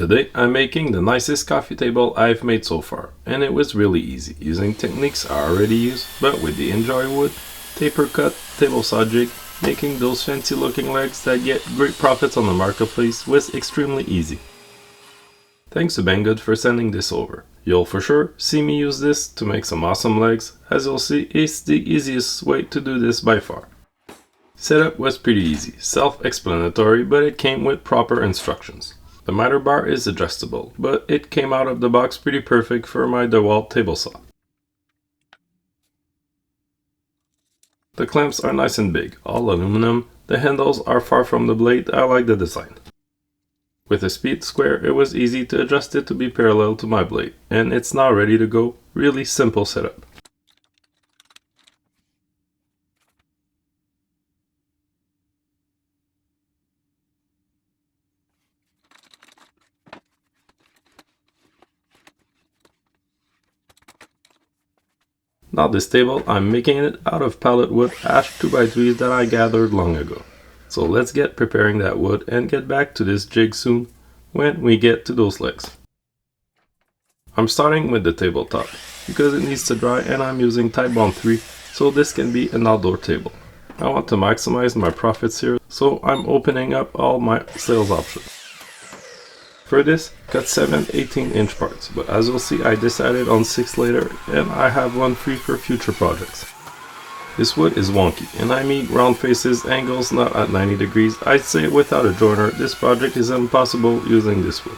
Today I'm making the nicest coffee table I've made so far, and it was really easy using techniques I already use, but with the ENJOYWOOD Taper Cut table saw jig, making those fancy looking legs that get great profits on the marketplace was extremely easy. Thanks to Banggood for sending this over. You'll for sure see me use this to make some awesome legs. As you'll see, it's the easiest way to do this by far. Setup was pretty easy, self-explanatory, but it came with proper instructions. The miter bar is adjustable, but it came out of the box pretty perfect for my DeWalt table saw. The clamps are nice and big, all aluminum. The handles are far from the blade. I like the design. With a speed square, it was easy to adjust it to be parallel to my blade, and it's now ready to go. Really simple setup. Now this table, I'm making it out of pallet wood ash 2x3s that I gathered long ago. So let's get preparing that wood and get back to this jig soon when we get to those legs. I'm starting with the tabletop because it needs to dry, and I'm using Titebond 3, so this can be an outdoor table. I want to maximize my profits here, so I'm opening up all my sales options. For this, cut 7 18-inch parts, but as you'll see, I decided on 6 later, and I have one free for future projects. This wood is wonky, and I mean round faces, angles not at 90 degrees. I'd say without a joiner, this project is impossible using this wood.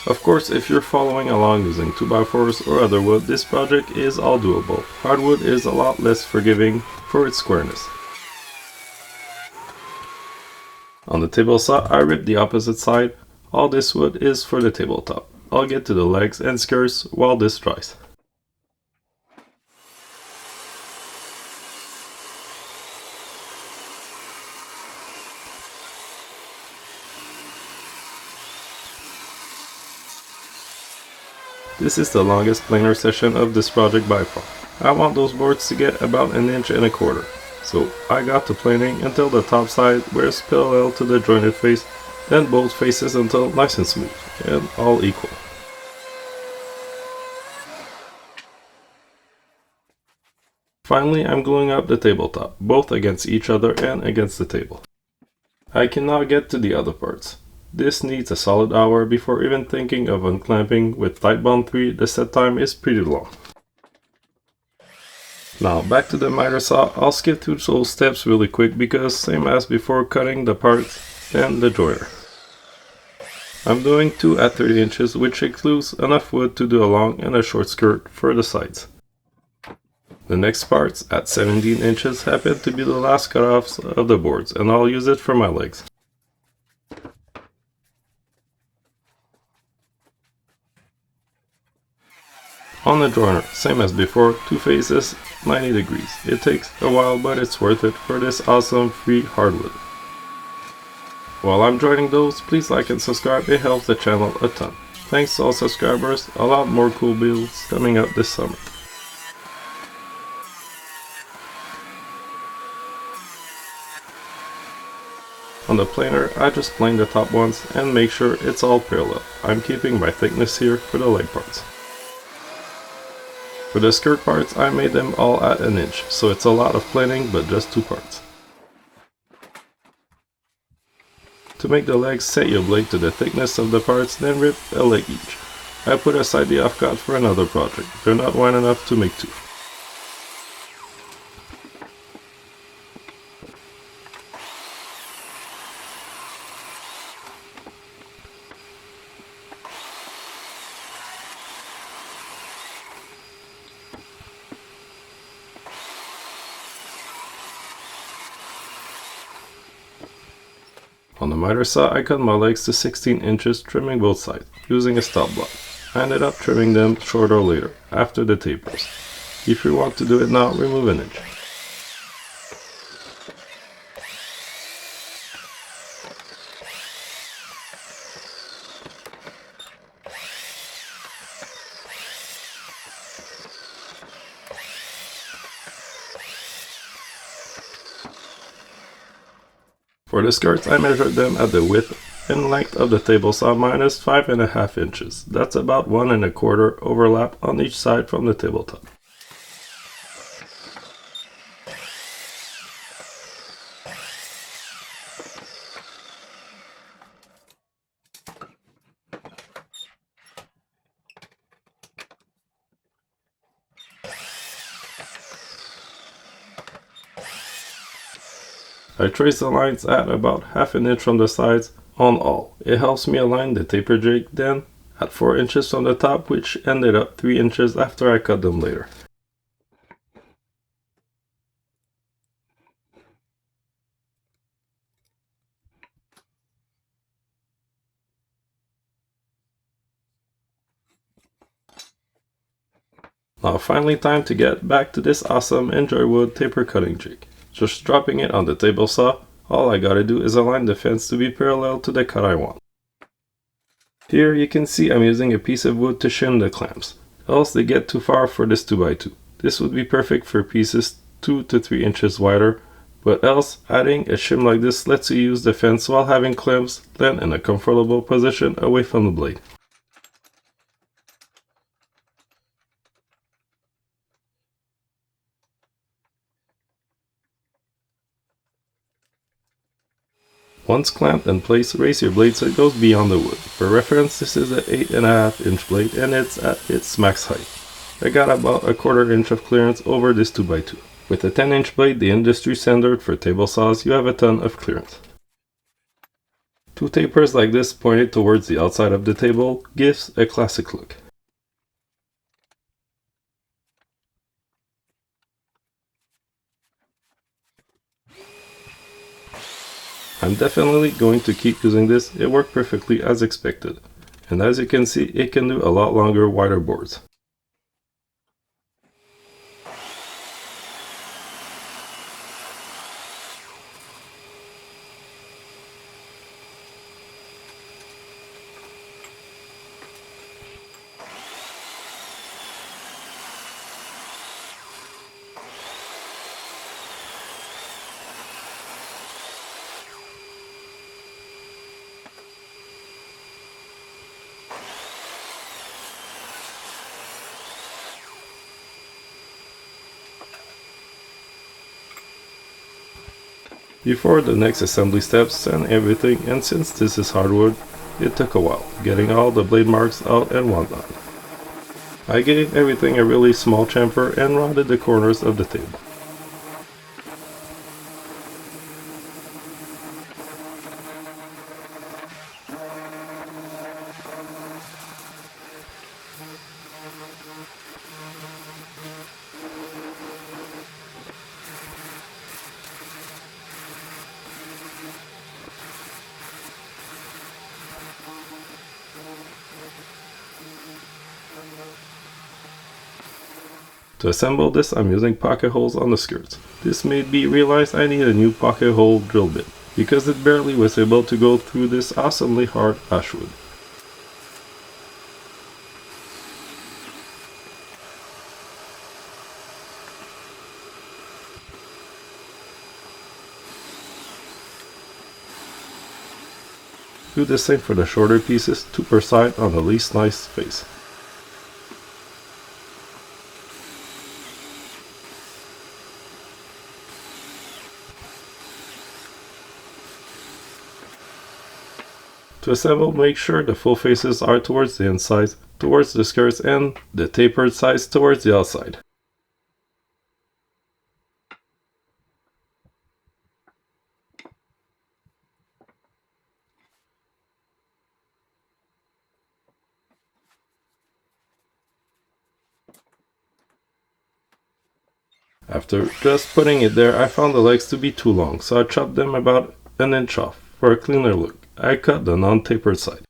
Of course, if you're following along using 2x4s or other wood, this project is all doable. Hardwood is a lot less forgiving for its squareness. On the table saw, I ripped the opposite side. All this wood is for the tabletop. I'll get to the legs and skirts while this dries. This is the longest planer session of this project by far. I want those boards to get about 1.25 inches. So I got to planing until the top side was parallel to the jointed face, then both faces until nice and smooth, and all equal. Finally, I'm gluing up the tabletop, both against each other and against the table. I can now get to the other parts. This needs a solid hour before even thinking of unclamping. With Titebond 3, the set time is pretty long. Now back to the miter saw. I'll skip through those steps really quick because same as before cutting the parts and the joiner. I'm doing 2 at 30 inches, which includes enough wood to do a long and a short skirt for the sides. The next parts at 17 inches happen to be the last cutoffs of the boards, and I'll use it for my legs. On the joiner, same as before, 2 faces, 90 degrees. It takes a while, but it's worth it for this awesome free hardwood. While I'm joining those, please like and subscribe, it helps the channel a ton. Thanks to all subscribers, a lot more cool builds coming up this summer. On the planer, I just plane the top ones and make sure it's all parallel. I'm keeping my thickness here for the leg parts. For the skirt parts, I made them all at 1 inch, so it's a lot of planing but just 2 parts. To make the legs, set your blade to the thickness of the parts, then rip a leg each. I put aside the offcut for another project. They're not wide enough to make 2. On the miter saw, I cut my legs to 16 inches, trimming both sides, using a stop block. I ended up trimming them shorter later, after the tapers. If you want to do it now, remove 1 inch. For the skirts, I measured them at the width and length of the table saw minus 5.5 inches. That's about 1.25 overlap on each side from the tabletop. I trace the lines at about 1/2 inch from the sides on all. It helps me align the taper jig then at 4 inches from the top, which ended up 3 inches after I cut them later. Now finally time to get back to this awesome ENJOYWOOD taper cutting jig. Just dropping it on the table saw, all I gotta do is align the fence to be parallel to the cut I want. Here you can see I'm using a piece of wood to shim the clamps, else they get too far for this 2x2. This would be perfect for pieces 2 to 3 inches wider, but else adding a shim like this lets you use the fence while having clamps then in a comfortable position away from the blade. Once clamped in place, raise your blade so it goes beyond the wood. For reference, this is an 8.5 inch blade and it's at its max height. I got about 1/4 inch of clearance over this 2x2. With a 10 inch blade, the industry standard for table saws, you have a ton of clearance. Two tapers like this pointed towards the outside of the table gives a classic look. I'm definitely going to keep using this. It worked perfectly as expected. And as you can see, it can do a lot longer, wider boards. Before the next assembly steps and everything, and since this is hardwood, it took a while, getting all the blade marks out and whatnot. I gave everything a really small chamfer and rounded the corners of the table. To assemble this, I'm using pocket holes on the skirts. This made me realize I need a new pocket hole drill bit, because it barely was able to go through this awesomely hard ashwood. Do the same for the shorter pieces, 2 per side on the least nice face. To assemble, make sure the full faces are towards the inside, towards the skirts, and the tapered sides towards the outside. After just putting it there, I found the legs to be too long, so I chopped them about 1 inch off. For a cleaner look, I cut the non-tapered side.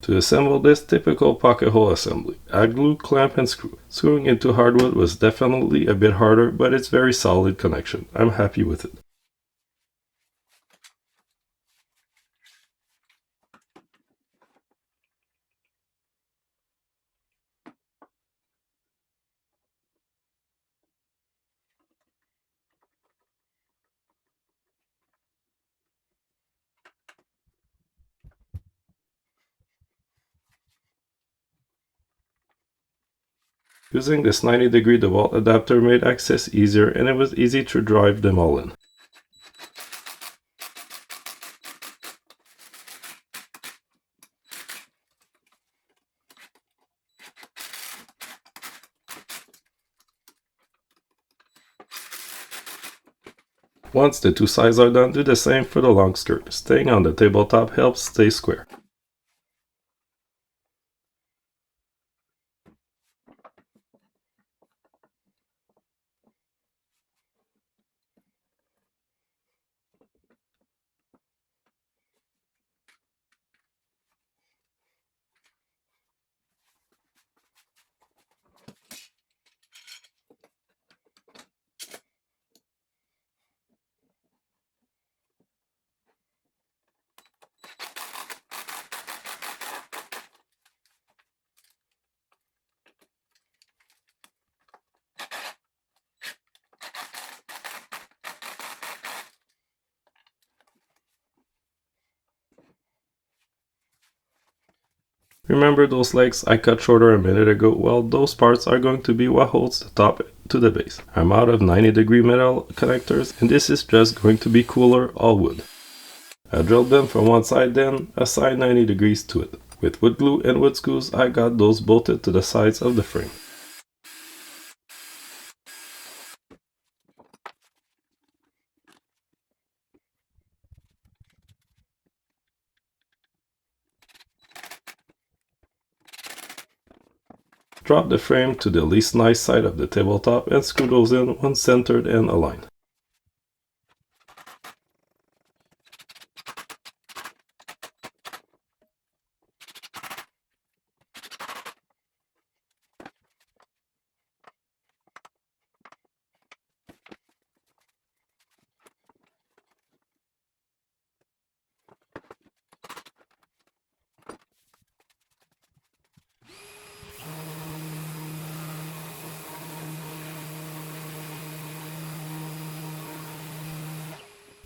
To assemble this typical pocket hole assembly, add glue, clamp, and screw. Screwing into hardwood was definitely a bit harder, but it's very solid connection. I'm happy with it. Using this 90-degree DeWalt adapter made access easier, and it was easy to drive them all in. Once the two sides are done, do the same for the long skirt. Staying on the tabletop helps stay square. Remember those legs I cut shorter a minute ago? Well, those parts are going to be what holds the top to the base. I'm out of 90-degree metal connectors, and this is just going to be cooler all wood. I drilled them from one side, then assigned 90 degrees to it. With wood glue and wood screws, I got those bolted to the sides of the frame. Drop the frame to the least nice side of the tabletop and screw those in once centered and aligned.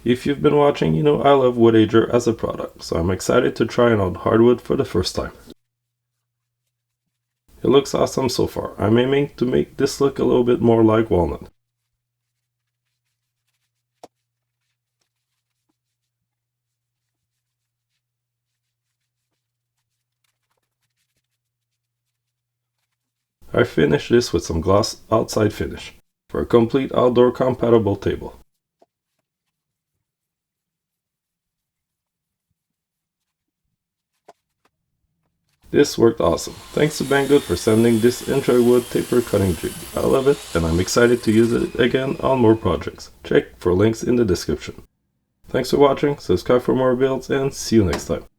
If you've been watching, you know I love Woodager as a product, so I'm excited to try it on hardwood for the first time. It looks awesome so far. I'm aiming to make this look a little bit more like walnut. I finished this with some gloss outside finish for a complete outdoor compatible table. This worked awesome. Thanks to Banggood for sending this ENJOYWOOD Taper cutting jig. I love it, and I'm excited to use it again on more projects. Check for links in the description. Thanks for watching, subscribe for more builds, and see you next time.